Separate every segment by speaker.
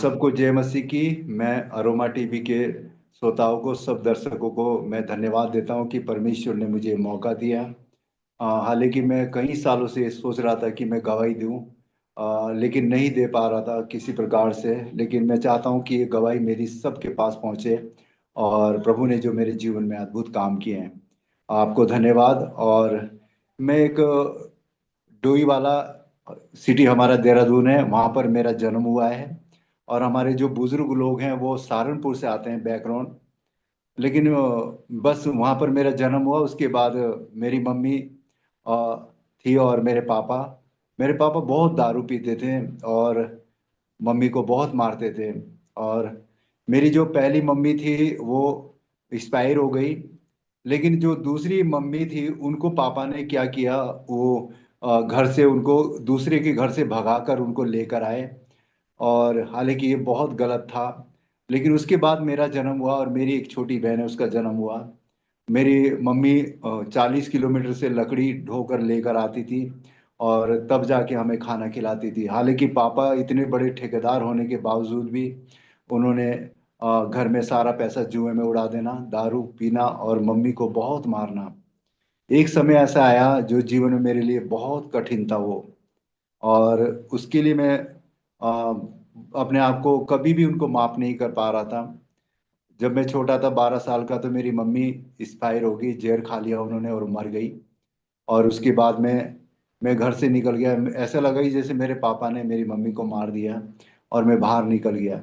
Speaker 1: सबको जय मसीह की। मैं अरोमा टीवी के श्रोताओं को, सब दर्शकों को मैं धन्यवाद देता हूं कि परमेश्वर ने मुझे मौका दिया। हालांकि मैं कई सालों से सोच रहा था कि मैं गवाही दूं, लेकिन नहीं दे पा रहा था किसी प्रकार से। लेकिन मैं चाहता हूं कि ये गवाही मेरी सबके पास पहुंचे, और प्रभु ने जो मेरे जीवन में अद्भुत काम किए हैं, आपको धन्यवाद। और मैं एक डोई वाला सिटी हमारा देहरादून है, वहाँ पर मेरा जन्म हुआ है। और हमारे जो बुजुर्ग लोग हैं वो सहारनपुर से आते हैं बैकग्राउंड। लेकिन बस वहाँ पर मेरा जन्म हुआ। उसके बाद मेरी मम्मी थी, और मेरे पापा बहुत दारू पीते थे और मम्मी को बहुत मारते थे। और मेरी जो पहली मम्मी थी वो एक्सपायर हो गई। लेकिन जो दूसरी मम्मी थी उनको पापा ने क्या किया, वो घर से उनको दूसरे के घर से भगाकर उनको लेकर आए। और हालांकि ये बहुत गलत था। लेकिन उसके बाद मेरा जन्म हुआ, और मेरी एक छोटी बहन है, उसका जन्म हुआ। मेरी मम्मी 40 किलोमीटर से लकड़ी ढोकर लेकर आती थी, और तब जाके हमें खाना खिलाती थी। हालांकि पापा इतने बड़े ठेकेदार होने के बावजूद भी उन्होंने घर में सारा पैसा जुए में उड़ा देना, दारू पीना और मम्मी को बहुत मारना। एक समय ऐसा आया जो जीवन में मेरे लिए बहुत कठिन था वो। और उसके लिए मैं अपने आप को कभी भी उनको माफ नहीं कर पा रहा था। जब मैं छोटा था, 12 साल का, तो मेरी मम्मी एक्सपायर हो गई, जहर खा लिया उन्होंने और मर गई। और उसके बाद में मैं घर से निकल गया। ऐसा लगा कि जैसे मेरे पापा ने मेरी मम्मी को मार दिया, और मैं बाहर निकल गया।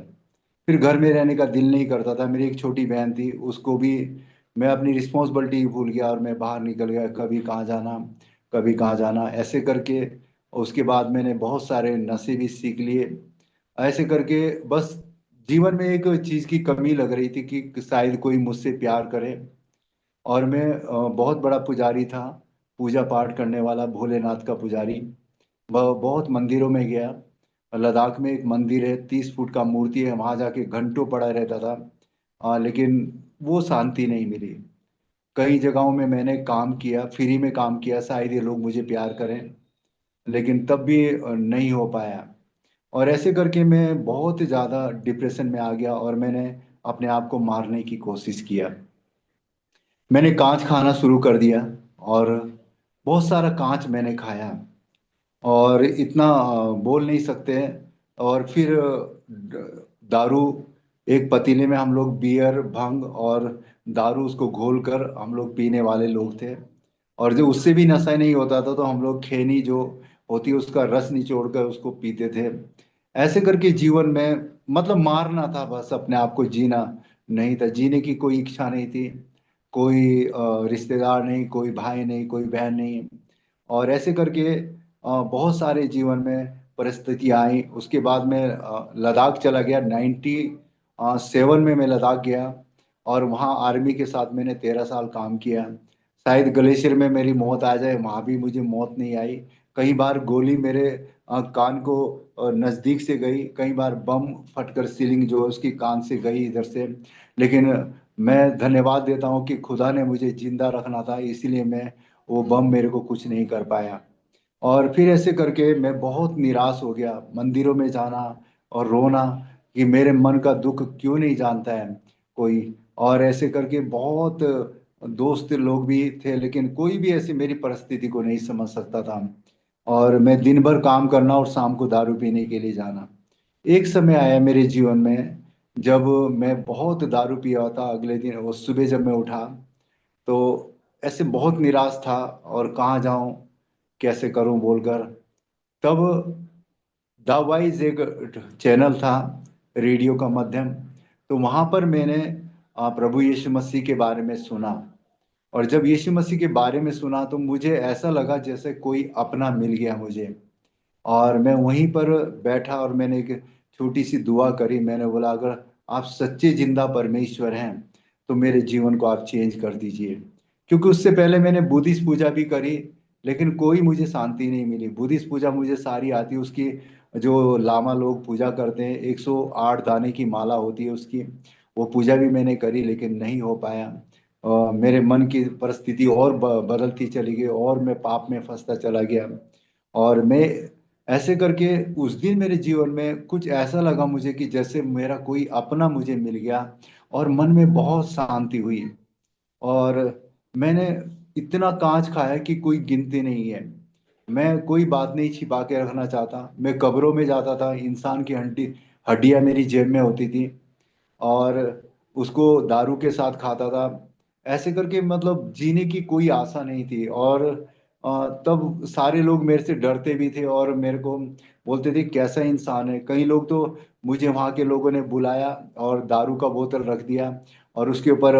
Speaker 1: फिर घर में रहने का दिल नहीं करता था। मेरी एक छोटी बहन थी, उसको भी मैं अपनी रिस्पॉन्सिबिलिटी भूल गया, और मैं बाहर निकल गया, कभी कहाँ जाना, कभी कहाँ जाना, ऐसे करके। उसके बाद मैंने बहुत सारे नशे भी सीख लिए। ऐसे करके बस जीवन में एक चीज की कमी लग रही थी कि शायद कोई मुझसे प्यार करे। और मैं बहुत बड़ा पुजारी था, पूजा पाठ करने वाला, भोलेनाथ का पुजारी। बहुत मंदिरों में गया। लद्दाख में एक मंदिर है, 30 फुट का मूर्ति है, वहां जाके घंटों पड़ा रहता था। लेकिन वो शांति नहीं मिली। कई जगहों में मैंने काम किया, फ्री में काम किया, शायद ये लोग मुझे प्यार करें, लेकिन तब भी नहीं हो पाया। और ऐसे करके मैं बहुत ज़्यादा डिप्रेशन में आ गया, और मैंने अपने आप को मारने की कोशिश किया। मैंने कांच खाना शुरू कर दिया, और बहुत सारा कांच मैंने खाया, और इतना बोल नहीं सकते। और फिर दारू, एक पतीले में हम लोग बियर, भंग और दारू उसको घोल कर हम लोग पीने वाले लोग थे। और जो उससे भी नशा नहीं होता था, तो हम लोग खैनी जो होती है उसका रस निचोड़ कर उसको पीते थे। ऐसे करके जीवन में मतलब मारना था, बस अपने आप को जीना नहीं था। जीने की कोई इच्छा नहीं थी। कोई रिश्तेदार नहीं, कोई भाई नहीं, कोई बहन नहीं। और ऐसे करके बहुत सारे जीवन में परिस्थितियाँ आई। उसके बाद मैं लद्दाख चला गया। 97 में मैं लद्दाख गया, और वहाँ आर्मी के साथ मैंने 13 साल काम किया। शायद ग्लेशियर में मेरी मौत आ जाए, वहाँ भी मुझे मौत नहीं आई। कई बार गोली मेरे कान को नज़दीक से गई, कई बार बम फटकर सीलिंग जो है उसकी कान से गई इधर से। लेकिन मैं धन्यवाद देता हूँ कि खुदा ने मुझे जिंदा रखना था, इसीलिए मैं, वो बम मेरे को कुछ नहीं कर पाया। और फिर ऐसे करके मैं बहुत निराश हो गया, मंदिरों में जाना और रोना कि मेरे मन का दुख क्यों नहीं जानता है कोई। और ऐसे करके बहुत दोस्त लोग भी थे, लेकिन कोई भी ऐसी मेरी परिस्थिति को नहीं समझ सकता था। और मैं दिन भर काम करना और शाम को दारू पीने के लिए जाना। एक समय आया मेरे जीवन में जब मैं बहुत दारू पिया था। अगले दिन वो सुबह जब मैं उठा, तो ऐसे बहुत निराश था, और कहाँ जाऊं, कैसे करूं बोलकर। तब द वाइज एक चैनल था, रेडियो का माध्यम। तो वहां पर मैंने प्रभु यीशु मसीह के बारे में सुना। और जब यीशु मसीह के बारे में सुना तो मुझे ऐसा लगा जैसे कोई अपना मिल गया मुझे। और मैं वहीं पर बैठा, और मैंने एक छोटी सी दुआ करी। मैंने बोला, अगर आप सच्चे जिंदा परमेश्वर हैं तो मेरे जीवन को आप चेंज कर दीजिए। क्योंकि उससे पहले मैंने बुद्धिस्ट पूजा भी करी, लेकिन कोई मुझे शांति नहीं मिली। बुद्धिस्ट पूजा मुझे सारी आती है, उसकी जो लामा लोग पूजा करते हैं, 108 दाने की माला होती है उसकी, वो पूजा भी मैंने करी, लेकिन नहीं हो पाया। मेरे मन की परिस्थिति और बदलती चली गई, और मैं पाप में फंसता चला गया। और मैं ऐसे करके उस दिन मेरे जीवन में कुछ ऐसा लगा मुझे कि जैसे मेरा कोई अपना मुझे मिल गया, और मन में बहुत शांति हुई। और मैंने इतना कांच खाया कि कोई गिनती नहीं है। मैं कोई बात नहीं छिपा के रखना चाहता। मैं कब्रों में जाता था, इंसान की हड्डियां मेरी जेब में होती थी, और उसको दारू के साथ खाता था। ऐसे करके मतलब जीने की कोई आशा नहीं थी। और तब सारे लोग मेरे से डरते भी थे और मेरे को बोलते थे कैसा इंसान है। कई लोग तो, मुझे वहां के लोगों ने बुलाया और दारू का बोतल रख दिया, और उसके ऊपर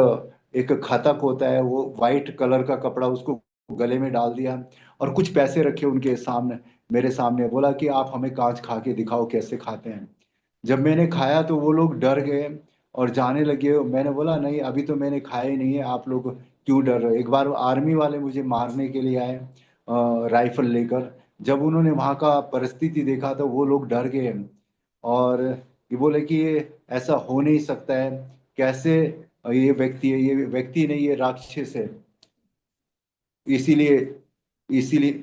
Speaker 1: एक खतक होता है, वो वाइट कलर का कपड़ा, उसको गले में डाल दिया, और कुछ पैसे रखे उनके सामने, मेरे सामने, बोला कि आप हमें कांच खा के दिखाओ कैसे खाते हैं। जब मैंने खाया तो वो लोग डर गए और जाने लगे। मैंने बोला नहीं, अभी तो मैंने खाया ही नहीं है, आप लोग क्यों डर रहे हो। एक बार आर्मी वाले मुझे मारने के लिए आए, राइफल लेकर। जब उन्होंने वहां का परिस्थिति देखा तो वो लोग डर गए, और ये बोले कि ये ऐसा हो नहीं सकता है, कैसे ये व्यक्ति है, ये व्यक्ति नहीं, ये राक्षस है। इसीलिए इसीलिए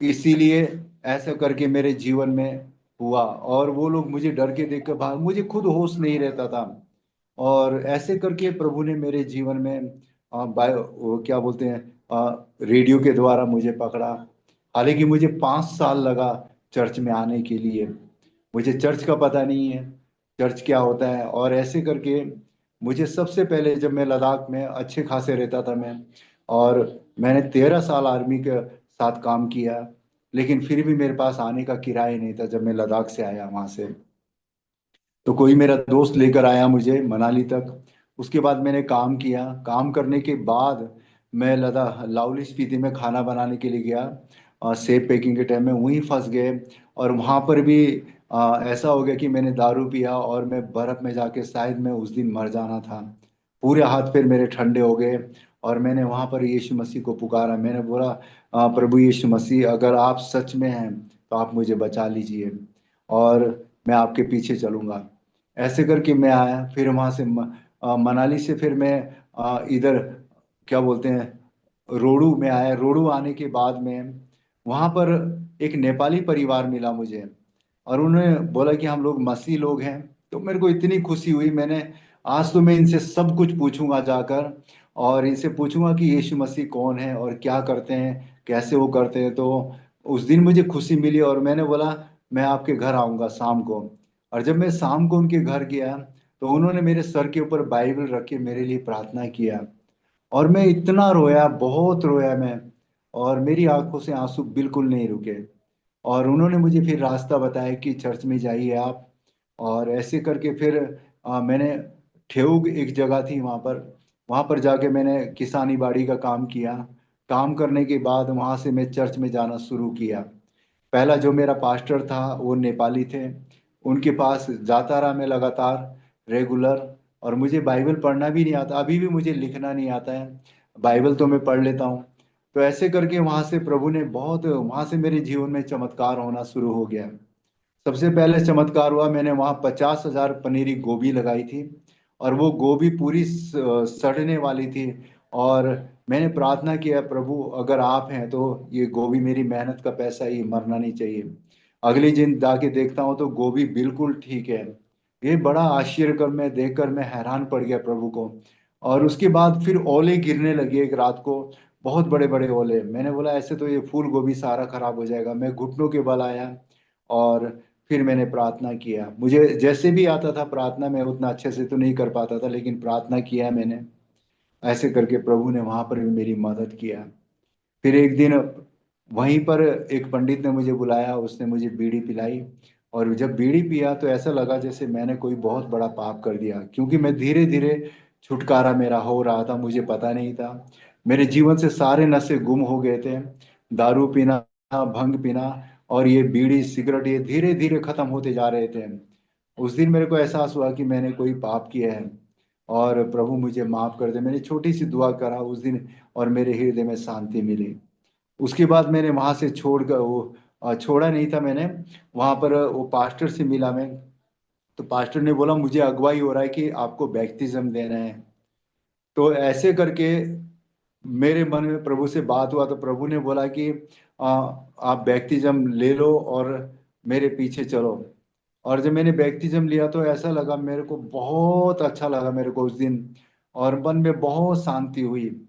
Speaker 1: इसीलिए ऐसा करके मेरे जीवन में हुआ, और वो लोग मुझे डर के देख कर भाग, मुझे खुद होश नहीं रहता था। और ऐसे करके प्रभु ने मेरे जीवन में वो क्या बोलते हैं, रेडियो के द्वारा मुझे पकड़ा। हालांकि मुझे 5 साल लगा चर्च में आने के लिए। मुझे चर्च का पता नहीं है, चर्च क्या होता है। और ऐसे करके मुझे सबसे पहले, जब मैं लद्दाख में अच्छे खासे रहता था मैं, और मैंने 13 साल आर्मी के साथ काम किया, लेकिन फिर भी मेरे पास आने का किराया नहीं था। जब मैं लद्दाख से आया वहां से, तो कोई मेरा दोस्त लेकर आया मुझे मनाली तक। उसके बाद मैंने काम किया। काम करने के बाद मैं लद्दाख लाहौली स्पीति में खाना बनाने के लिए गया, सेब पैकिंग के टाइम में वहीं फंस गए। और वहां पर भी ऐसा हो गया कि मैंने दारू पिया, और मैं बर्फ में जाके शायद मैं उस दिन मर जाना था। पूरे हाथ पैर मेरे ठंडे हो गए, और मैंने वहां पर यीशु मसीह को पुकारा। मैंने बोला, प्रभु यीशु मसीह, अगर आप सच में हैं तो आप मुझे बचा लीजिए, और मैं आपके पीछे चलूंगा। ऐसे करके मैं आया। फिर वहां से मनाली से फिर मैं इधर क्या बोलते हैं, रोडू में आया। रोडू आने के बाद में वहां पर एक नेपाली परिवार मिला मुझे, और उन्होंने बोला कि हम लोग मसीह लोग हैं। तो मेरे को इतनी खुशी हुई। मैंने, आज तो मैं इनसे सब कुछ पूछूंगा जाकर, और इनसे पूछूंगा कि यीशु मसीह कौन है और क्या करते हैं, कैसे वो करते हैं। तो उस दिन मुझे खुशी मिली, और मैंने बोला मैं आपके घर आऊंगा शाम को। और जब मैं शाम को उनके घर गया, तो उन्होंने मेरे सर के ऊपर बाइबल रख के मेरे लिए प्रार्थना किया। और मैं इतना रोया, बहुत रोया मैं, और मेरी आंखों से आंसू बिल्कुल नहीं रुके। और उन्होंने मुझे फिर रास्ता बताया कि चर्च में जाइए आप। और ऐसे करके फिर मैंने, ठेउग एक जगह थी वहां पर जाके मैंने किसानी बाड़ी का काम किया। काम करने के बाद वहां से मैं चर्च में जाना शुरू किया। पहला जो मेरा पास्टर था वो नेपाली थे, उनके पास जाता रहा मैं लगातार, रेगुलर। और मुझे बाइबल पढ़ना भी नहीं आता, अभी भी मुझे लिखना नहीं आता है। बाइबल तो मैं पढ़ लेता हूँ। तो ऐसे करके वहां से प्रभु ने बहुत, वहां से मेरे जीवन में चमत्कार होना शुरू हो गया। सबसे पहले चमत्कार हुआ, मैंने वहां 50,000 पनीरी गोभी लगाई थी, और वो गोभी पूरी सड़ने वाली थी। और मैंने प्रार्थना किया, प्रभु अगर आप हैं तो ये गोभी मेरी मेहनत का पैसा है, ये मरना नहीं चाहिए। अगले दिन जाके देखता हूँ तो गोभी बिल्कुल ठीक है। ये बड़ा आश्चर्य कर, मैं देखकर मैं हैरान पड़ गया प्रभु को। और उसके बाद फिर ओले गिरने लगे एक रात को, बहुत बड़े बड़े ओले। मैंने बोला ऐसे तो ये फूल गोभी सारा खराब हो जाएगा। मैं घुटनों के बल आया, और फिर मैंने प्रार्थना किया। मुझे जैसे भी आता था प्रार्थना में, उतना अच्छे से तो नहीं कर पाता था, लेकिन प्रार्थना किया मैंने। ऐसे करके प्रभु ने वहां पर भी मेरी मदद किया। फिर एक दिन वहीं पर एक पंडित ने मुझे बुलाया, उसने मुझे बीड़ी पिलाई। और जब बीड़ी पिया तो ऐसा लगा जैसे मैंने कोई बहुत बड़ा पाप कर दिया, क्योंकि मैं धीरे धीरे, छुटकारा मेरा हो रहा था, मुझे पता नहीं था। मेरे जीवन से सारे नशे गुम हो गए थे। दारू पीना, भंग पीना, और ये बीड़ी सिगरेट, ये धीरे धीरे खत्म होते जा रहे थे। उस दिन मेरे को एहसास हुआ कि मैंने कोई पाप किया है, और प्रभु मुझे माफ कर दे। मैंने छोटी सी दुआ करा उस दिन, और मेरे हृदय में शांति मिली। उसके बाद मैंने वहां से छोड़ कर वो, छोड़ा नहीं था मैंने। वहां पर वो पास्टर से मिला मैं। तो पास्टर ने बोला मुझे अगुवाई हो रहा है कि आपको बैप्टिज्म देना है। तो ऐसे करके मेरे मन में प्रभु से बात हुआ तो प्रभु ने बोला कि आप बैप्तिज्म ले लो और मेरे पीछे चलो। और जब मैंने बैप्तिज्म लिया तो ऐसा लगा मेरे को, बहुत अच्छा लगा मेरे को उस दिन, और मन में बहुत शांति हुई।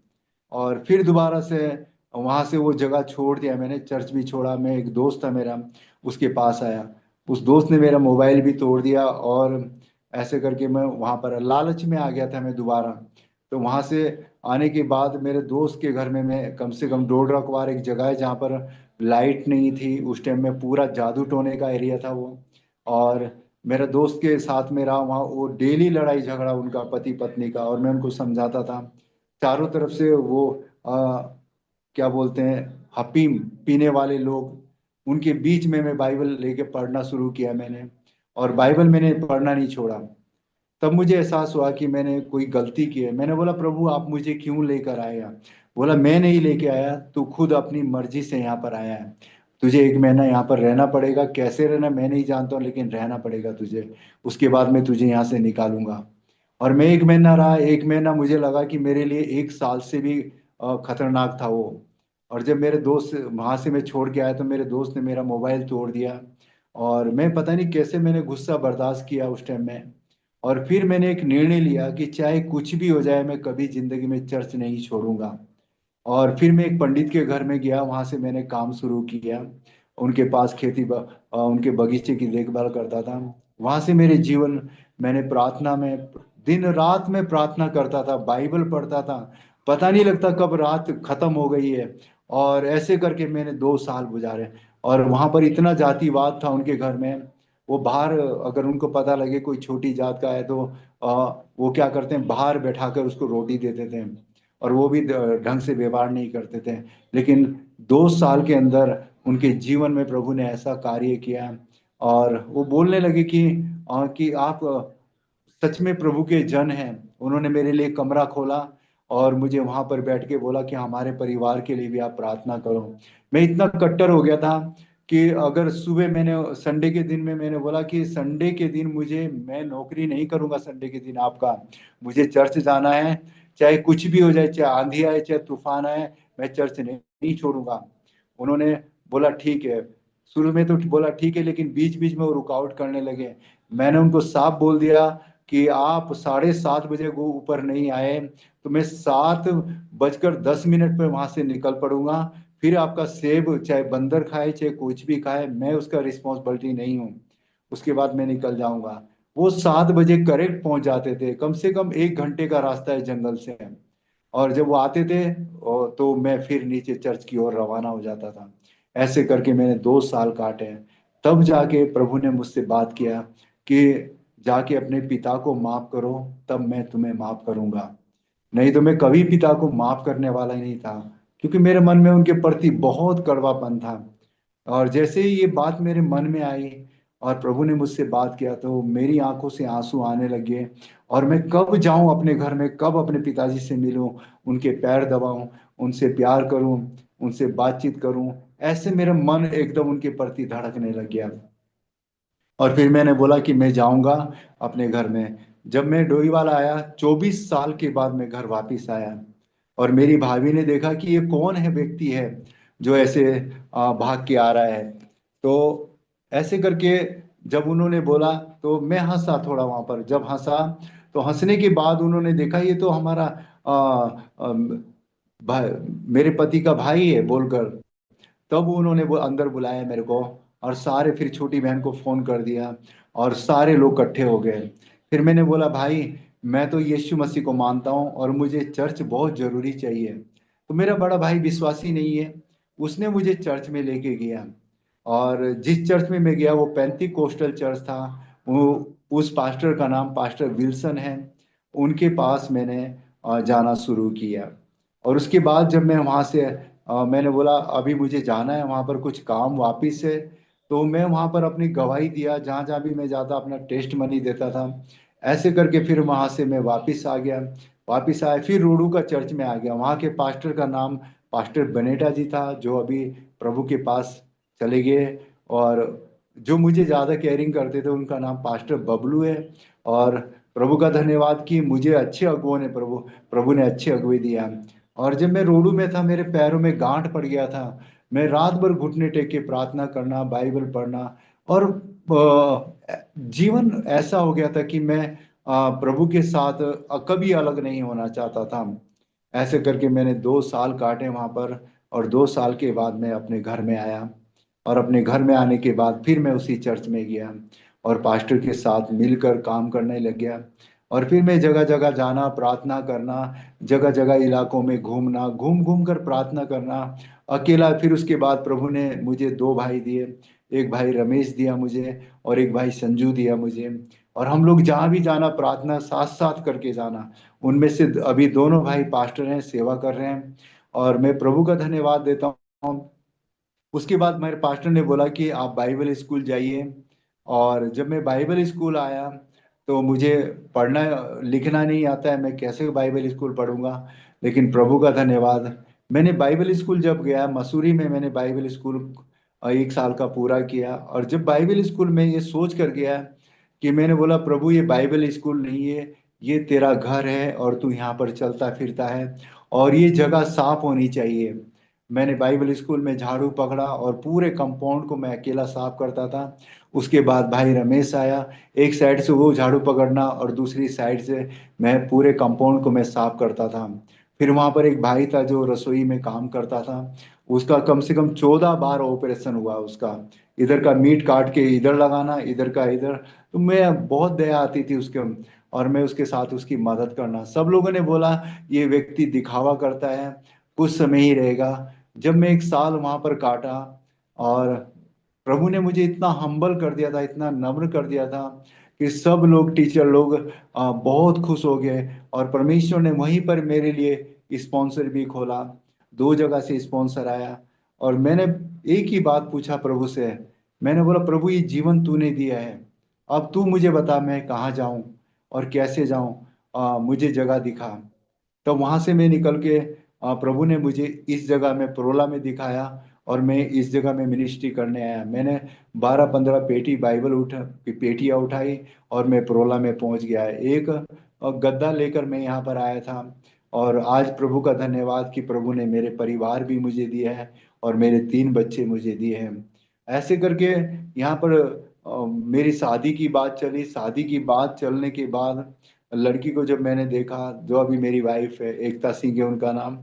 Speaker 1: और फिर दोबारा से वहां से वो जगह छोड़ दिया मैंने, चर्च भी छोड़ा। मैं, एक दोस्त था मेरा, उसके पास आया। उस दोस्त ने मेरा मोबाइल भी तोड़ दिया, और ऐसे करके मैं वहां पर लालच में आ गया था मैं दोबारा। तो वहां से आने के बाद मेरे दोस्त के घर में मैं कम से कम 1.5 रखवार, एक जगह है जहाँ पर लाइट नहीं थी उस टाइम में, पूरा जादू टोने का एरिया था वो। और मेरे दोस्त के साथ में रहा वहाँ। वो डेली लड़ाई झगड़ा उनका पति पत्नी का, और मैं उनको समझाता था। चारों तरफ से वो क्या बोलते हैं, हफीम पीने वाले लोग, उनके बीच में मैं बाइबल लेके पढ़ना शुरू किया मैंने। और बाइबल मैंने पढ़ना नहीं छोड़ा। तब मुझे एहसास हुआ कि मैंने कोई गलती की है। मैंने बोला, प्रभु आप मुझे क्यों लेकर आए यहाँ? बोला, मैं नहीं लेके आया, तू खुद अपनी मर्जी से यहाँ पर आया है। तुझे 1 महीना यहाँ पर रहना पड़ेगा, कैसे रहना मैं नहीं जानता हूँ, लेकिन रहना पड़ेगा तुझे। उसके बाद मैं तुझे यहाँ से निकालूंगा। और मैं 1 महीना रहा। 1 महीना मुझे लगा कि मेरे लिए 1 साल से भी खतरनाक था वो। और जब मेरे दोस्त वहां से मैं छोड़ के आया तो मेरे दोस्त ने मेरा मोबाइल तोड़ दिया। और मैं पता नहीं कैसे मैंने गुस्सा बर्दाश्त किया उस टाइम में। और फिर मैंने एक निर्णय लिया कि चाहे कुछ भी हो जाए, मैं कभी जिंदगी में चर्च नहीं छोड़ूंगा। और फिर मैं एक पंडित के घर में गया, वहां से मैंने काम शुरू किया। उनके पास उनके बगीचे की देखभाल करता था। वहां से मेरे जीवन, मैंने प्रार्थना में, दिन रात में प्रार्थना करता था, बाइबल पढ़ता था। पता नहीं लगता कब रात खत्म हो गई है। और ऐसे करके मैंने 2 साल गुजारे। और वहां पर इतना जातिवाद था उनके घर में। वो बाहर, अगर उनको पता लगे कोई छोटी जात का है तो वो क्या करते हैं, बाहर बैठाकर उसको रोटी देते थे। और वो भी ढंग से व्यवहार नहीं करते थे। लेकिन 2 साल के अंदर उनके जीवन में प्रभु ने ऐसा कार्य किया। और वो बोलने लगे कि आप सच में प्रभु के जन हैं। उन्होंने मेरे लिए कमरा खोला, और मुझे वहां पर बैठ के बोला कि हमारे परिवार के लिए भी आप प्रार्थना करो। मैं इतना कट्टर हो गया था कि अगर सुबह, मैंने संडे के दिन में मैंने बोला कि संडे के दिन मुझे, मैं नौकरी नहीं करूंगा संडे के दिन आपका, मुझे चर्च जाना है। चाहे कुछ भी हो जाए, चाहे आंधी आए, चाहे तूफान आए, मैं चर्च नहीं छोड़ूंगा। उन्होंने बोला ठीक है। शुरू में तो बोला ठीक है, लेकिन बीच बीच में वो रुकावट करने लगे। मैंने उनको साफ बोल दिया कि आप 7:30 बजे को ऊपर नहीं आए तो मैं 7:10 पर वहां से निकल पड़ूंगा। फिर आपका सेब चाहे बंदर खाए चाहे कुछ भी खाए, मैं उसका रिस्पॉन्सिबिलिटी नहीं हूँ। उसके बाद मैं निकल जाऊंगा। वो 7 बजे करेक्ट पहुंच जाते थे। कम से कम 1 घंटे का रास्ता है जंगल से। और जब वो आते थे तो मैं फिर नीचे चर्च की ओर रवाना हो जाता था। ऐसे करके मैंने 2 साल काटे। तब जाके प्रभु ने मुझसे बात किया कि जाके अपने पिता को माफ करो, तब मैं तुम्हें माफ करूंगा। नहीं तो मैं कभी पिता को माफ करने वाला ही नहीं था, क्योंकि मेरे मन में उनके प्रति बहुत कड़वापन था। और जैसे ही ये बात मेरे मन में आई और प्रभु ने मुझसे बात किया, तो मेरी आंखों से आंसू आने लगे। और मैं कब जाऊं अपने घर में, कब अपने पिताजी से मिलूं, उनके पैर दबाऊं, उनसे प्यार करूं, उनसे बातचीत करूं। ऐसे मेरा मन एकदम उनके प्रति धड़कने लग गया। और फिर मैंने बोला कि मैं जाऊंगा अपने घर में। जब मैं डोईवाला आया, 24 साल के बाद मैं घर वापिस आया। और मेरी भाभी ने देखा कि ये कौन है व्यक्ति है जो ऐसे भाग के आ रहा है। तो ऐसे करके जब उन्होंने बोला तो मैं हंसा थोड़ा वहां पर। जब हंसा तो हंसने के बाद उन्होंने देखा ये तो हमारा आ, आ, भाई, मेरे पति का भाई है बोलकर। तब उन्होंने वो अंदर बुलाया मेरे को। और सारे, फिर छोटी बहन को फोन कर दिया, और सारे लोग इकट्ठे हो गए। फिर मैंने बोला, भाई मैं तो यीशु मसीह को मानता हूँ और मुझे चर्च बहुत जरूरी चाहिए। तो मेरा बड़ा भाई विश्वासी नहीं है, उसने मुझे चर्च में लेके गया। और जिस चर्च में मैं गया वो पैंती कोस्टल चर्च था। वो, उस पास्टर का नाम पास्टर विल्सन है। उनके पास मैंने जाना शुरू किया। और उसके बाद जब मैं वहां से मैंने बोला अभी मुझे जाना है वहां पर कुछ काम वापिस है। तो मैं वहां पर अपनी गवाही दिया, जहां जहां भी मैं जाता अपना टेस्ट मनी देता था। ऐसे करके फिर वहां से मैं वापिस आ गया। वापिस आया, फिर रोडू का चर्च में आ गया। वहां के पास्टर का नाम पास्टर बनेटा जी था, जो अभी प्रभु के पास चले गए। और जो मुझे ज्यादा केयरिंग करते थे उनका नाम पास्टर बबलू है। और प्रभु का धन्यवाद कि मुझे अच्छे अगुओं ने, प्रभु प्रभु ने अच्छे अगुवे दिया। और जब मैं रोडू में था, मेरे पैरों में गांठ पड़ गया था। मैं रात भर घुटने टेक के प्रार्थना करना, बाइबल पढ़ना, और जीवन ऐसा हो गया था कि मैं प्रभु के साथ कभी अलग नहीं होना चाहता था। ऐसे करके मैंने 2 साल काटे वहां पर। और 2 साल के बाद मैं अपने घर में आया। और अपने घर में आने के बाद फिर मैं उसी चर्च में गया और पास्टर के साथ मिलकर काम करने लग गया। और फिर मैं जगह जगह जाना, प्रार्थना करना, जगह जगह इलाकों में घूमना, घूम घूम कर प्रार्थना करना अकेला। फिर उसके बाद प्रभु ने मुझे 2 भाई दिए। एक भाई रमेश दिया मुझे, और एक भाई संजू दिया मुझे। और हम लोग जहाँ भी जाना, प्रार्थना साथ साथ करके जाना। उनमें से अभी दोनों भाई पास्टर हैं, सेवा कर रहे हैं, और मैं प्रभु का धन्यवाद देता हूँ। उसके बाद मेरे पास्टर ने बोला कि आप बाइबल स्कूल जाइए। और जब मैं बाइबल स्कूल आया, तो मुझे पढ़ना लिखना नहीं आता है, मैं कैसे बाइबल स्कूल पढ़ूंगा। लेकिन प्रभु का धन्यवाद, मैंने बाइबल स्कूल जब गया मसूरी में, मैंने बाइबल स्कूल 1 साल का पूरा किया। और जब बाइबल स्कूल में ये सोच कर गया कि मैंने बोला, प्रभु ये बाइबल स्कूल नहीं है, ये तेरा घर है, और तू यहाँ पर चलता फिरता है, और ये जगह साफ होनी चाहिए। मैंने बाइबल स्कूल में झाड़ू पकड़ा और पूरे कंपाउंड को मैं अकेला साफ करता था। उसके बाद भाई रमेश आया। एक साइड से वो झाड़ू पकड़ना और दूसरी साइड से मैं पूरे कंपाउंड को मैं साफ करता था। फिर वहां पर एक भाई था जो रसोई में काम करता था। उसका कम से कम 14 बार ऑपरेशन हुआ उसका। इधर का मीट काट के इधर लगाना, इधर का इधर। तो मैं बहुत दया आती थी उसके, और मैं उसके साथ उसकी मदद करना। सब लोगों ने बोला ये व्यक्ति दिखावा करता है, कुछ समय ही रहेगा। जब मैं 1 साल वहां पर काटा, और प्रभु ने मुझे इतना हम्बल कर दिया था, इतना नम्र कर दिया था, कि सब लोग, टीचर लोग बहुत खुश हो गए। और परमेश्वर ने वहीं पर मेरे लिए स्पॉन्सर भी खोला। 2 जगह से स्पॉन्सर आया। और मैंने एक ही बात पूछा प्रभु से। मैंने बोला, प्रभु ये जीवन तूने दिया है, अब तू मुझे बता मैं कहाँ जाऊं और कैसे जाऊं, मुझे जगह दिखा। तो वहां से मैं निकल के, प्रभु ने मुझे इस जगह में परोला में दिखाया, और मैं इस जगह में मिनिस्ट्री करने आया। मैंने 12-15 पेटी बाइबल पेटियां उठाई, और मैं परोला में पहुंच गया। एक गद्दा लेकर मैं यहाँ पर आया था। और आज प्रभु का धन्यवाद कि प्रभु ने मेरे परिवार भी मुझे दिया है, और मेरे 3 बच्चे मुझे दिए हैं। ऐसे करके यहाँ पर मेरी शादी की बात चली। शादी की बात चलने के बाद लड़की को जब मैंने देखा, जो अभी मेरी वाइफ है, एकता सिंह है उनका नाम।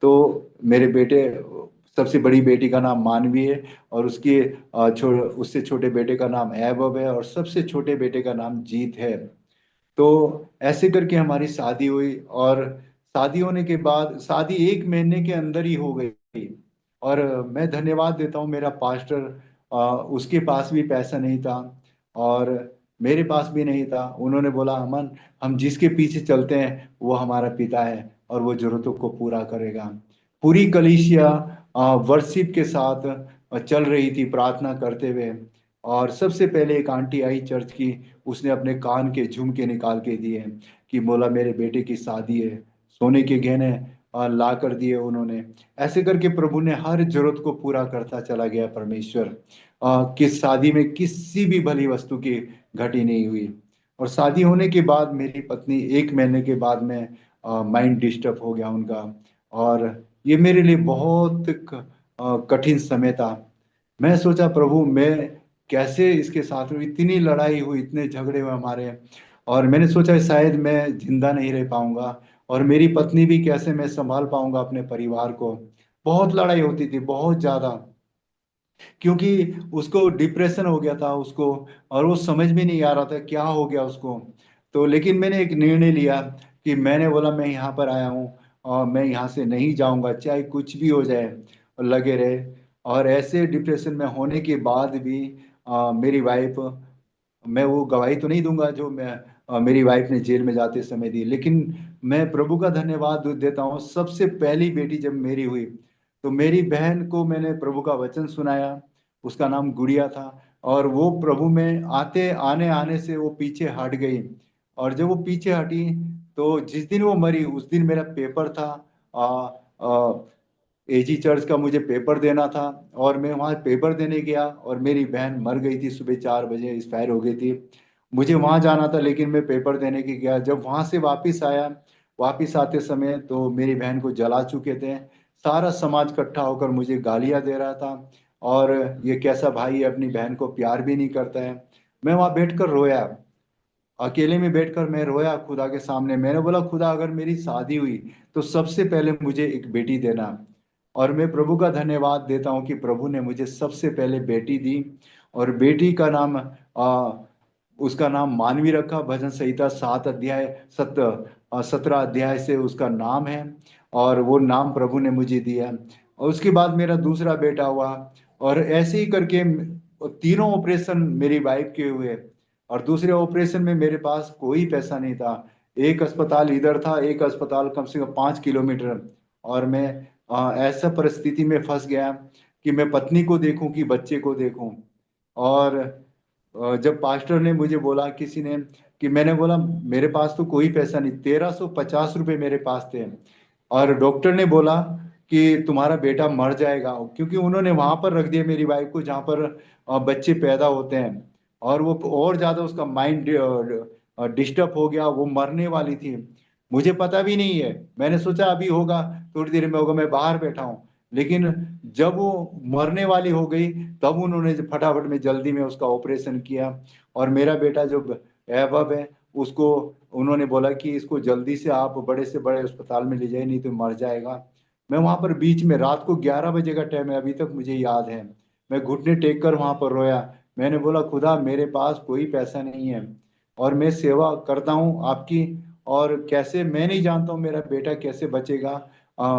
Speaker 1: तो मेरे बेटे, सबसे बड़ी बेटी का नाम मानवी है, और उससे छोटे बेटे का नाम ऐबब है, और सबसे छोटे बेटे का नाम जीत है। तो ऐसे करके हमारी शादी हुई। और शादी होने के बाद, शादी 1 महीने के अंदर ही हो गई। और मैं धन्यवाद देता हूँ मेरा पास्टर। उसके पास भी पैसा नहीं था, और मेरे पास भी नहीं था। उन्होंने बोला, अमन, हम जिसके पीछे चलते हैं वो हमारा पिता है, और वो जरूरतों को पूरा करेगा। पूरी कलीसिया वर्शिप के साथ चल रही थी, प्रार्थना करते हुए। और सबसे पहले एक आंटी आई चर्च की, उसने अपने कान के झुमके निकाल के दिए, कि बोला मेरे बेटे की शादी है। सोने के गहने ला कर दिए उन्होंने। ऐसे करके प्रभु ने हर जरूरत को पूरा करता चला गया परमेश्वर। किस शादी में किसी भी भली वस्तु की घटी नहीं हुई। और शादी होने के बाद मेरी पत्नी, 1 महीने के बाद में माइंड डिस्टर्ब हो गया उनका। और ये मेरे लिए बहुत कठिन समय था। मैं सोचा, प्रभु मैं कैसे इसके साथ हुई, इतनी लड़ाई हुई, इतने झगड़े हुए हमारे। और मैंने सोचा शायद मैं जिंदा नहीं रह पाऊंगा, और मेरी पत्नी भी, कैसे मैं संभाल पाऊंगा अपने परिवार को। बहुत लड़ाई होती थी, बहुत ज्यादा। क्योंकि उसको डिप्रेशन हो गया था उसको, और वो समझ में नहीं आ रहा था क्या हो गया उसको। तो लेकिन मैंने एक निर्णय लिया, कि मैंने बोला मैं यहाँ पर आया हूँ, और मैं यहाँ से नहीं जाऊंगा, चाहे कुछ भी हो जाए, और लगे रहे। और ऐसे डिप्रेशन में होने के बाद भी मेरी वाइफ, मैं वो गवाही तो नहीं दूंगा जो मेरी वाइफ ने जेल में जाते समय दी, लेकिन मैं प्रभु का धन्यवाद देता हूँ। सबसे पहली बेटी जब मेरी हुई, तो मेरी बहन को मैंने प्रभु का वचन सुनाया। उसका नाम गुड़िया था। और वो प्रभु में आते आने आने से वो पीछे हट गई। और जब वो पीछे हटी, तो जिस दिन वो मरी उस दिन मेरा पेपर था। एजी चर्च का मुझे पेपर देना था। और मैं वहाँ पेपर देने गया, और मेरी बहन मर गई थी, सुबह 4 बजे एक्सपायर हो गई थी। मुझे वहाँ जाना था, लेकिन मैं पेपर देने के गया। जब वहाँ से वापस आया, वापिस आते समय तो मेरी बहन को जला चुके थे। सारा समाज इकट्ठा होकर मुझे गालियां दे रहा था, और ये कैसा भाई है, अपनी बहन को प्यार भी नहीं करता है। मैं वहां बैठकर रोया, अकेले में बैठकर मैं रोया खुदा के सामने। मैंने बोला, खुदा अगर मेरी शादी हुई तो सबसे पहले मुझे एक बेटी देना। और मैं प्रभु का धन्यवाद देता हूँ कि प्रभु ने मुझे सबसे पहले बेटी दी। और बेटी का नाम उसका नाम मानवी रखा। भजन संहिता 7 अध्याय 17 अध्याय से उसका नाम है, और वो नाम प्रभु ने मुझे दिया। और उसके बाद मेरा दूसरा बेटा हुआ। और ऐसे ही करके तीनों ऑपरेशन मेरी वाइफ के हुए। और दूसरे ऑपरेशन में मेरे पास कोई पैसा नहीं था। एक अस्पताल इधर था, एक अस्पताल कम से कम 5 किलोमीटर। और मैं ऐसा परिस्थिति में फंस गया कि मैं पत्नी को देखूं कि बच्चे को देखूं। और जब पास्टर ने मुझे बोला, किसी ने, कि मैंने बोला मेरे पास तो कोई पैसा नहीं, 1350 रुपये मेरे पास थे। और डॉक्टर ने बोला कि तुम्हारा बेटा मर जाएगा, क्योंकि उन्होंने वहां पर रख दिया मेरी वाइफ को जहाँ पर बच्चे पैदा होते हैं। और वो और ज्यादा उसका माइंड डिस्टर्ब हो गया, वो मरने वाली थी। मुझे पता भी नहीं है, मैंने सोचा अभी होगा, थोड़ी देर में होगा, मैं बाहर बैठा हूँ। लेकिन जब वो मरने वाली हो गई, तब उन्होंने फटाफट में जल्दी में उसका ऑपरेशन किया। और मेरा बेटा जो वैभव है, उसको उन्होंने बोला कि इसको जल्दी से बड़े अस्पताल में ले जाइए, नहीं तो मर जाएगा। मैं वहां पर बीच में, रात को 11 बजे का टाइम है, अभी तक मुझे याद है, मैं घुटने टेक कर वहां पर रोया। मैंने बोला, खुदा मेरे पास कोई पैसा नहीं है, और मैं सेवा करता हूँ आपकी, और कैसे मैं नहीं जानता हूँ मेरा बेटा कैसे बचेगा।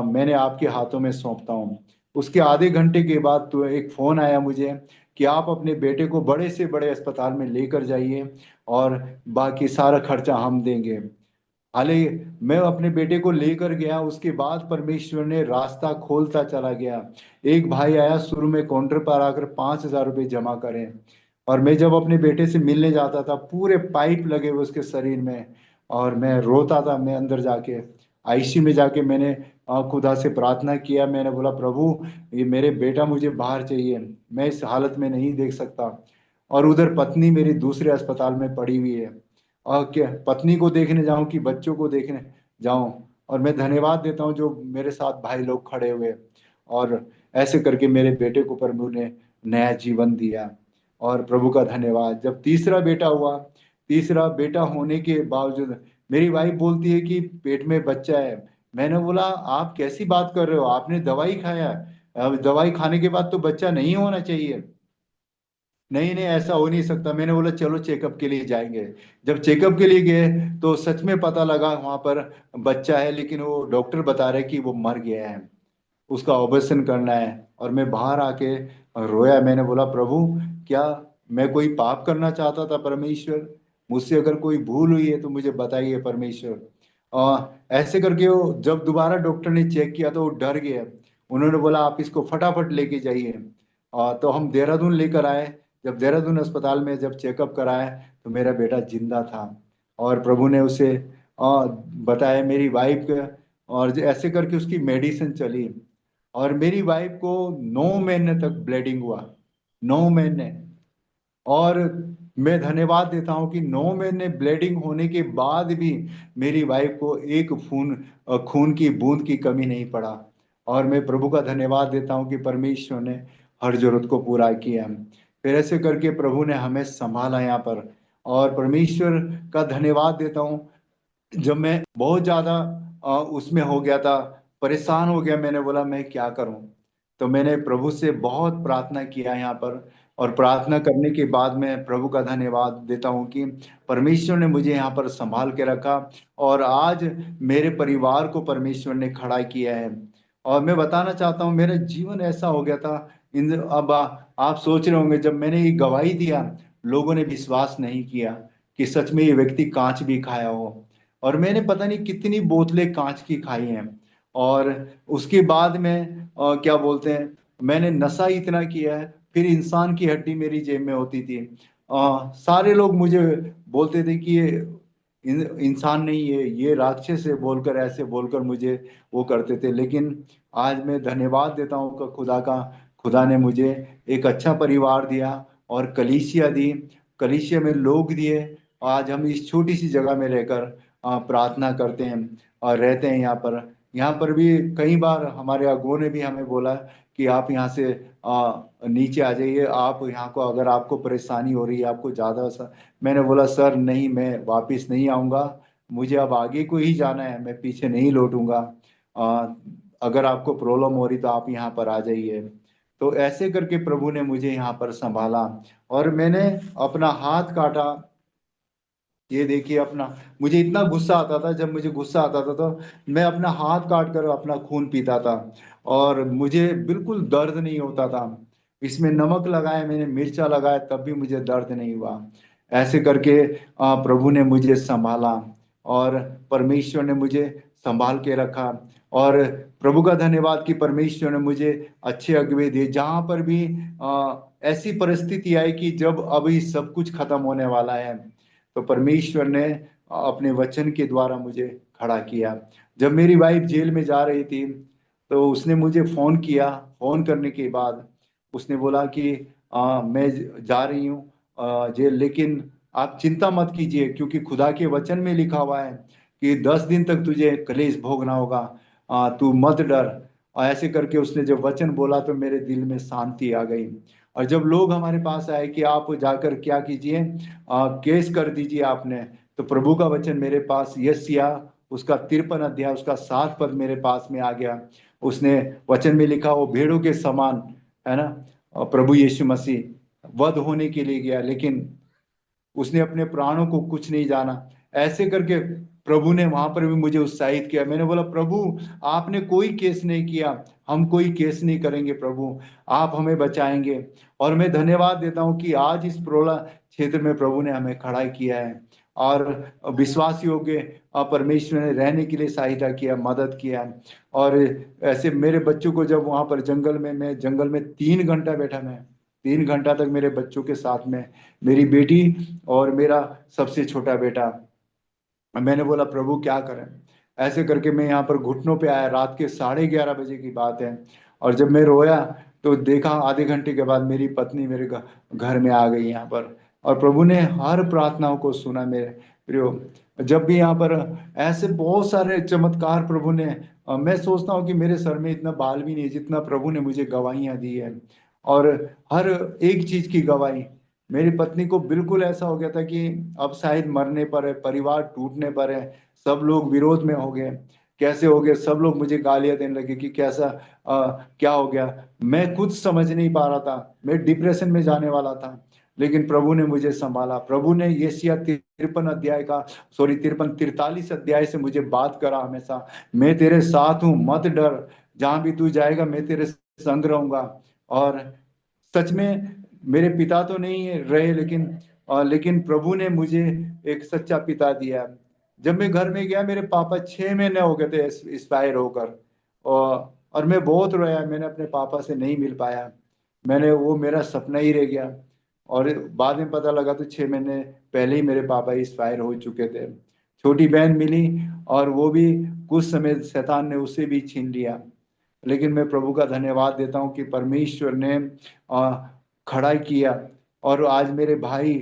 Speaker 1: मैंने आपके हाथों में सौंपता हूँ। उसके आधे घंटे के बाद तो एक फोन आया मुझे कि आप अपने बेटे को बड़े से बड़े अस्पताल में लेकर जाइए, और बाकी सारा खर्चा हम देंगे। हाले मैं अपने बेटे को लेकर गया, उसके बाद परमेश्वर ने रास्ता खोलता चला गया। एक भाई आया, शुरू में काउंटर पर आकर 5,000 रुपये जमा करें। और मैं जब अपने बेटे से मिलने जाता था, पूरे पाइप लगे हुए उसके शरीर में, और मैं रोता था। मैं अंदर जाके आईसीयू में जाके मैंने खुदा से प्रार्थना किया। मैंने बोला, प्रभु ये मेरे बेटा मुझे बाहर चाहिए, मैं इस हालत में नहीं देख सकता। और उधर पत्नी मेरी दूसरे अस्पताल में पड़ी हुई है, और क्या पत्नी को देखने जाऊं कि बच्चों को देखने जाऊं। और मैं धन्यवाद देता हूं जो मेरे साथ भाई लोग खड़े हुए। और ऐसे करके मेरे बेटे को प्रभु ने नया जीवन दिया, और प्रभु का धन्यवाद। जब तीसरा बेटा हुआ, तीसरा बेटा होने के बावजूद मेरी वाइफ बोलती है कि पेट में बच्चा है। मैंने बोला, आप कैसी बात कर रहे हो, आपने दवाई खाया, अब दवाई खाने के बाद तो बच्चा नहीं होना चाहिए। नहीं नहीं, ऐसा हो नहीं सकता। मैंने बोला, चलो चेकअप के लिए जाएंगे। जब चेकअप के लिए गए तो सच में पता लगा वहां पर बच्चा है, लेकिन वो डॉक्टर बता रहे कि वो मर गया है, उसका ऑपरेशन करना है। और मैं बाहर आके रोया। मैंने बोला, प्रभु क्या मैं कोई पाप करना चाहता था परमेश्वर, मुझसे अगर कोई भूल हुई है तो मुझे बताइए परमेश्वर। ऐसे करके वो जब दोबारा डॉक्टर ने चेक किया तो वो डर गया। उन्होंने बोला, आप इसको फटाफट लेके जाइए। तो हम देहरादून लेकर आए। जब देहरादून अस्पताल में जब चेकअप कराया तो मेरा बेटा जिंदा था। और प्रभु ने उसे बताया मेरी वाइफ के। और ऐसे करके उसकी मेडिसिन चली। और मेरी वाइफ को 9 महीने तक ब्लीडिंग हुआ, 9 महीने। और मैं धन्यवाद देता हूँ कि 9 महीने ब्लीडिंग होने के बाद भी मेरी वाइफ को एक खून की बूंद की कमी नहीं पड़ा। और मैं प्रभु का धन्यवाद देता हूँ कि परमेश्वर ने हर जरूरत को पूरा किया। फिर ऐसे करके प्रभु ने हमें संभाला यहाँ पर। और परमेश्वर का धन्यवाद देता हूँ, जब मैं बहुत ज्यादा उसमें हो गया था, परेशान हो गया, मैंने बोला मैं क्या करूं। तो मैंने प्रभु से बहुत प्रार्थना किया यहाँ पर। और प्रार्थना करने के बाद मैं प्रभु का धन्यवाद देता हूँ कि परमेश्वर ने मुझे यहाँ पर संभाल के रखा। और आज मेरे परिवार को परमेश्वर ने खड़ा किया है। और मैं बताना चाहता हूँ, मेरा जीवन ऐसा हो गया था। इन अब आप सोच रहे होंगे, जब मैंने ये गवाही दिया, लोगों ने विश्वास नहीं किया कि सच में ये व्यक्ति कांच भी खाया हो। और मैंने पता नहीं कितनी बोतलें कांच की खाई हैं। और उसके बाद में क्या बोलते हैं, मैंने नशा इतना किया है। फिर इंसान की हड्डी मेरी जेब में होती थी। सारे लोग मुझे बोलते थे कि ये इंसान नहीं है, ये राक्षस है, बोलकर ऐसे बोलकर मुझे वो करते थे। लेकिन आज मैं धन्यवाद देता हूँ कि खुदा का, खुदा ने मुझे एक अच्छा परिवार दिया, और कलीसिया दी, कलीसिया में लोग दिए। आज हम इस छोटी सी जगह में रहकर प्रार्थना करते हैं और रहते हैं यहाँ पर भी कई बार हमारे अगुओं ने भी हमें बोला कि आप यहाँ से नीचे आ जाइए, आप यहाँ को अगर आपको परेशानी हो रही है, आपको ज्यादा मैंने बोला सर नहीं, मैं वापिस नहीं आऊंगा, मुझे अब आगे को ही जाना है, मैं पीछे नहीं लौटूंगा। अ, अगर आपको प्रॉब्लम हो रही तो आप यहाँ पर आ जाइए। तो ऐसे करके प्रभु ने मुझे यहाँ पर संभाला और मैंने अपना हाथ काटा। ये देखिए अपना, मुझे इतना गुस्सा आता था, जब मुझे गुस्सा आता था तो मैं अपना हाथ काट कर अपना खून पीता था और मुझे बिल्कुल दर्द नहीं होता था। इसमें नमक लगाया मैंने, मिर्चा लगाया, तब भी मुझे दर्द नहीं हुआ। ऐसे करके प्रभु ने मुझे संभाला और परमेश्वर ने मुझे संभाल के रखा। और प्रभु का धन्यवाद कि परमेश्वर ने मुझे अच्छे अगुवे दिए। जहां पर भी ऐसी परिस्थिति आई कि जब अभी सब कुछ खत्म होने वाला है, तो परमेश्वर ने अपने वचन के द्वारा मुझे खड़ा किया। जब मेरी वाइफ जेल में जा रही थी तो उसने मुझे फोन किया। फोन करने के बाद उसने बोला कि मैं जा रही हूँ जेल, लेकिन आप चिंता मत कीजिए, क्योंकि खुदा के वचन में लिखा हुआ है कि 10 दिन तक तुझे कलेश भोगना होगा, तू मत डर। और ऐसे करके उसने जब वचन बोला तो मेरे दिल में शांति आ गई। और जब लोग हमारे पास आए कि आप जाकर क्या कीजिए, केस कर दीजिए आपने, तो प्रभु का वचन मेरे पास यशायाह उसका 53 अध्याय उसका 7 पद मेरे पास में आ गया। उसने वचन में लिखा, वो भेड़ों के समान, है ना, और प्रभु यीशु मसीह वध होने के लिए गया, लेकिन उसने अपने प्राणों को कुछ नहीं जाना। ऐसे करके प्रभु ने वहां पर भी मुझे उत्साहित किया। मैंने बोला प्रभु आपने कोई केस नहीं किया, हम कोई केस नहीं करेंगे प्रभु, आप हमें बचाएंगे। और मैं धन्यवाद देता हूँ कि आज इस प्रोला क्षेत्र में प्रभु ने हमें खड़ा किया है और विश्वास योग्य परमेश्वर ने रहने के लिए सहायता किया, मदद किया। और ऐसे मेरे बच्चों को जब वहां पर जंगल में, मैं जंगल में 3 घंटा बैठा, मैं 3 घंटा तक मेरे बच्चों के साथ में, मेरी बेटी और मेरा सबसे छोटा बेटा। मैंने बोला प्रभु क्या करें। ऐसे करके मैं यहाँ पर घुटनों पे आया, रात के 11:30 बजे की बात है। और जब मैं रोया तो देखा आधे घंटे के बाद मेरी पत्नी मेरे घर में आ गई यहाँ पर, और प्रभु ने हर प्रार्थनाओं को सुना मेरे प्रियो। जब भी यहाँ पर ऐसे बहुत सारे चमत्कार प्रभु ने, मैं सोचता हूँ कि मेरे सर में इतना बाल भी नहीं है जितना प्रभु ने मुझे गवाहियां दी है। और हर एक चीज की गवाही, मेरी पत्नी को बिल्कुल ऐसा हो गया था कि अब शायद मरने पर है, परिवार टूटने पर है, सब लोग विरोध में हो गए। कैसे हो गए, सब लोग मुझे गालियां देने लगे कि कैसा, क्या हो गया। मैं खुद समझ नहीं पा रहा था, मैं डिप्रेशन में जाने वाला था। लेकिन प्रभु ने मुझे संभाला। प्रभु ने यशायाह 53 अध्याय का, सॉरी 43 से मुझे बात करा हमेशा, मैं तेरे साथ हूँ, मत डर, जहां भी तू जाएगा मैं तेरे संग रहूंगा। और सच में मेरे पिता तो नहीं रहे, लेकिन प्रभु ने मुझे एक सच्चा पिता दिया। जब मैं घर में गया, मेरे पापा 6 महीने हो गए थे एक्सपायर होकर, और मैं बहुत रोया, मैंने अपने पापा से नहीं मिल पाया, मैंने, वो मेरा सपना ही रह गया। और बाद में पता लगा तो 6 महीने पहले ही मेरे पापा एक्सपायर हो चुके थे। छोटी बहन मिली और वो भी कुछ समय शैतान ने उसे भी छीन लिया। लेकिन मैं प्रभु का धन्यवाद देता हूँ कि परमेश्वर ने खड़ा किया। और आज मेरे भाई,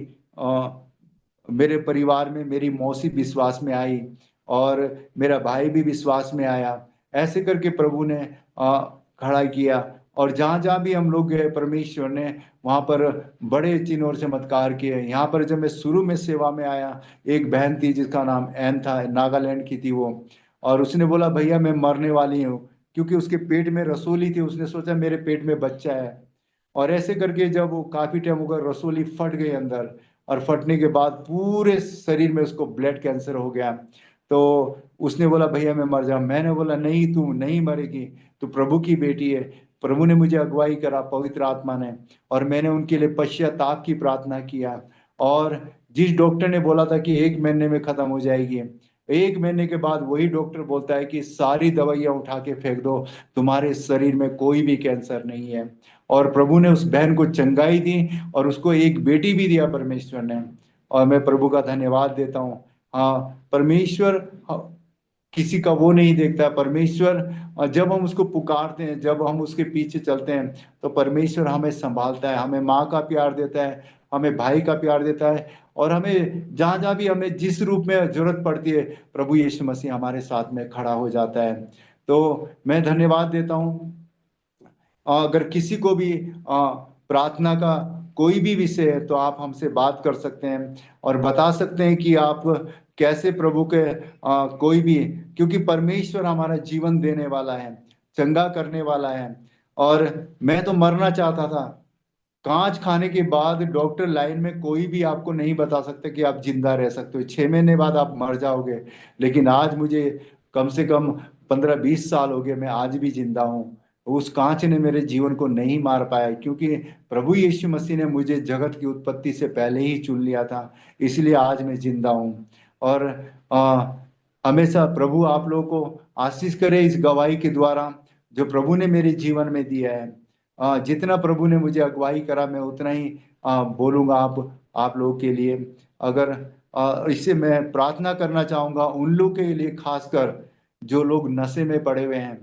Speaker 1: मेरे परिवार में मेरी मौसी विश्वास में आई और मेरा भाई भी विश्वास में आया। ऐसे करके प्रभु ने खड़ा किया। और जहां जहां भी हम लोग गए, परमेश्वर ने वहां पर बड़े चिन्ह और चमत्कार किए। यहाँ पर जब मैं शुरू में सेवा में आया, एक बहन थी जिसका नाम एन था, नागालैंड की थी वो, और उसने बोला भैया मैं मरने वाली हूँ, क्योंकि उसके पेट में रसोली थी, उसने सोचा मेरे पेट में बच्चा है। और ऐसे करके जब वो काफी टाइम होगा, रसोली फट गई अंदर, और फटने के बाद पूरे शरीर में उसको ब्लड कैंसर हो गया। तो उसने बोला भैया मैं मर जाऊं। मैंने बोला नहीं, तू नहीं मरेगी, तू प्रभु की बेटी है। प्रभु ने मुझे अगुवाई करा, पवित्र आत्मा ने, और मैंने उनके लिए पश्चाताप की प्रार्थना किया। और जिस डॉक्टर ने बोला था कि 1 महीने में खत्म हो जाएगी, 1 महीने के बाद वही डॉक्टर बोलता है कि सारी दवाइयां उठा के फेंक दो, तुम्हारे शरीर में कोई भी कैंसर नहीं है। और प्रभु ने उस बहन को चंगाई दी और उसको एक बेटी भी दिया परमेश्वर ने। और मैं प्रभु का धन्यवाद देता हूँ। हाँ, परमेश्वर, किसी का वो नहीं देखता है परमेश्वर। जब हम उसको पुकारते हैं, जब हम उसके पीछे चलते हैं, तो परमेश्वर हमें संभालता है, हमें माँ का प्यार देता है, हमें भाई का प्यार देता है, और हमें जहां जहां भी हमें जिस रूप में जरूरत पड़ती है, प्रभु यीशु मसीह हमारे साथ में खड़ा हो जाता है। तो मैं धन्यवाद देता हूँ। अगर किसी को भी प्रार्थना का कोई भी विषय है तो आप हमसे बात कर सकते हैं और बता सकते हैं कि आप कैसे प्रभु के कोई भी, क्योंकि परमेश्वर हमारा जीवन देने वाला है, चंगा करने वाला है। और मैं तो मरना चाहता था, कांच खाने के बाद डॉक्टर लाइन में कोई भी आपको नहीं बता सकते कि आप जिंदा रह सकते हो, 6 महीने बाद आप मर जाओगे। लेकिन आज मुझे कम से कम 15-20 साल हो गए, मैं आज भी जिंदा हूँ। उस कांच ने मेरे जीवन को नहीं मार पाया, क्योंकि प्रभु यीशु मसीह ने मुझे जगत की उत्पत्ति से पहले ही चुन लिया था, इसलिए आज मैं जिंदा हूँ। और आ, हमेशा प्रभु आप लोगों को आशीष करे इस गवाही के द्वारा जो प्रभु ने मेरे जीवन में दिया है। जितना प्रभु ने मुझे अगुवाई करा मैं उतना ही बोलूंगा आप लोगों के लिए। अगर इससे मैं प्रार्थना करना चाहूंगा उन लोग के लिए, खासकर जो लोग नशे में पड़े हुए हैं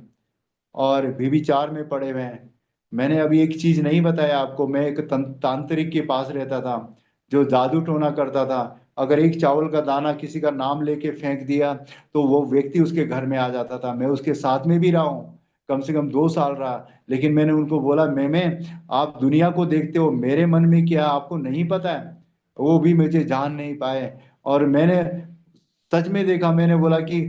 Speaker 1: और व्यभिचार में पड़े हुए हैं। मैंने अभी एक चीज नहीं बताया आपको, मैं एक तांत्रिक के पास रहता था जो जादू टोना करता था। अगर एक चावल का दाना किसी का नाम लेके फेंक दिया तो वो व्यक्ति उसके घर में आ जाता था। मैं उसके साथ में भी रहा हूँ, कम से कम 2 साल रहा। लेकिन मैंने उनको बोला, मैमे आप दुनिया को देखते हो, मेरे मन में क्या आपको नहीं पता है? वो भी मुझे जान नहीं पाए। और मैंने सच में देखा, मैंने बोला कि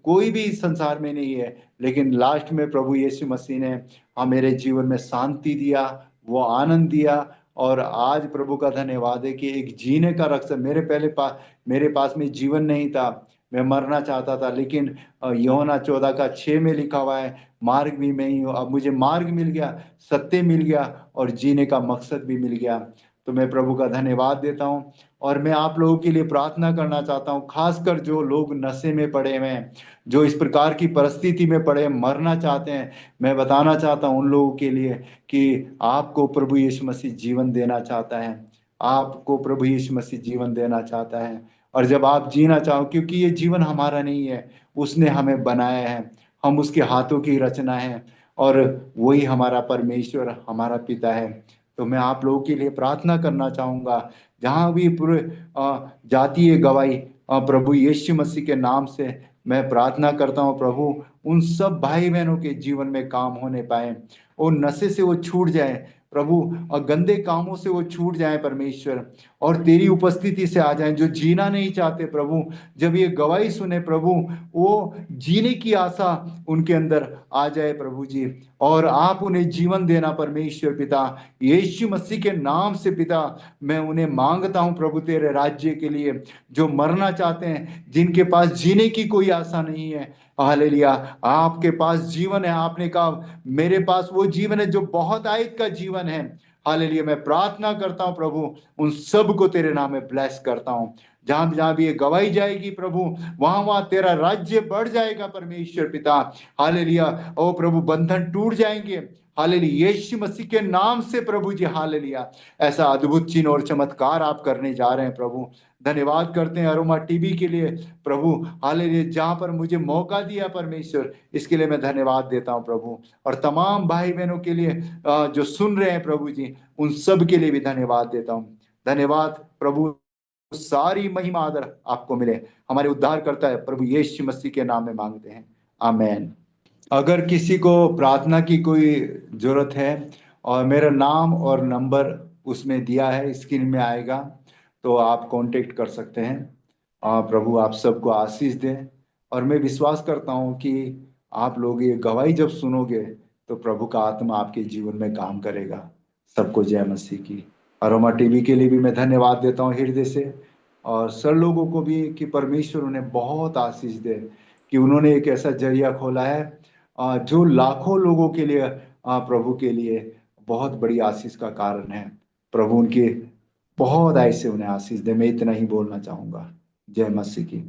Speaker 1: कोई भी इस संसार में नहीं है। लेकिन लास्ट में प्रभु यीशु मसीह ने मेरे जीवन में शांति दिया, वो आनंद दिया। और आज प्रभु का धन्यवाद है कि एक जीने का रक्षा मेरे पास में जीवन नहीं था, मैं मरना चाहता था। लेकिन यूहन्ना 14:6 में लिखा हुआ है, मार्ग भी मैं ही हूँ। अब मुझे मार्ग मिल गया, सत्य मिल गया और जीने का मकसद भी मिल गया। तो मैं प्रभु का धन्यवाद देता हूँ। और मैं आप लोगों के लिए प्रार्थना करना चाहता हूँ, खासकर जो लोग नशे में पड़े हुए हैं, जो इस प्रकार की परिस्थिति में पड़े मरना चाहते हैं। मैं बताना चाहता हूँ उन लोगों के लिए कि आपको प्रभु यीशु मसीह जीवन देना चाहता है। आपको प्रभु यीशु मसीह जीवन देना चाहता है। और जब आप जीना चाहो, क्योंकि ये जीवन हमारा नहीं है, उसने हमें बनाया है, हम उसके हाथों की रचना है, और वही हमारा परमेश्वर, हमारा पिता है। तो मैं आप लोगों के लिए प्रार्थना करना चाहूंगा, जहां भी पूरे जाती है गवाही, प्रभु यीशु मसीह के नाम से मैं प्रार्थना करता हूँ प्रभु, उन सब भाई बहनों के जीवन में काम होने पाए, और नशे से वो छूट जाए प्रभु, और गंदे कामों से वो छूट जाए परमेश्वर, और तेरी उपस्थिति से आ जाए। जो जीना नहीं चाहते प्रभु, जब ये गवाही सुने प्रभु, वो जीने की आशा उनके अंदर आ जाए प्रभु जी, और आप उन्हें जीवन देना परमेश्वर पिता, यीशु मसीह के नाम से पिता। मैं उन्हें मांगता हूं प्रभु तेरे राज्य के लिए, जो मरना चाहते हैं, जिनके पास जीने की कोई आशा नहीं है, हालेलुया, आपके पास जीवन है। आपने कहा मेरे पास वो जीवन है जो बहुत आयत का जीवन है। हालेलुया, मैं प्रार्थना करता हूं प्रभु, उन सब को तेरे नाम में ब्लेस करता हूं। जहां जहां भी ये गवाही जाएगी प्रभु, वहां वहां तेरा राज्य बढ़ जाएगा परमेश्वर पिता। हालेलुया, ओ प्रभु बंधन टूट जाएंगे। हालेलुया, यीशु मसीह के नाम से प्रभु जी, हालेलुया, ऐसा अद्भुत चिन्ह और चमत्कार आप करने जा रहे हैं प्रभु। धन्यवाद करते हैं अरोमा टीवी के लिए प्रभु, हालेलुया, जहां पर मुझे मौका दिया परमेश्वर, इसके लिए मैं धन्यवाद देता हूं प्रभु। और तमाम भाई बहनों के लिए जो सुन रहे हैं प्रभु जी, उन सब के लिए भी धन्यवाद देता हूं। धन्यवाद प्रभु, सारी महिमा आदर आपको मिले, हमारे उद्धार करता है प्रभु यीशु मसीह के नाम में मांगते हैं, आमेन। अगर किसी को प्रार्थना की कोई जरूरत है, और मेरा नाम और नंबर उसमें दिया है, स्क्रीन में आएगा, तो आप कांटेक्ट कर सकते हैं। प्रभु आप सबको आशीष दें। और मैं विश्वास करता हूं कि आप लोग ये गवाही जब सुनोगे तो प्रभु का आत्मा आपके जीवन में काम करेगा। सबको जय मसीह की। अरोमा टीवी के लिए भी मैं धन्यवाद देता हूँ हृदय से, और सर लोगों को भी कि परमेश्वर उन्हें बहुत आशीष दे, कि उन्होंने एक ऐसा जरिया खोला है जो लाखों लोगों के लिए, प्रभु के लिए बहुत बड़ी आशीष का कारण है। प्रभु उनके बहुत ऐसे उन्हें आशीष दे। मैं इतना ही बोलना चाहूंगा। जय मसीह की।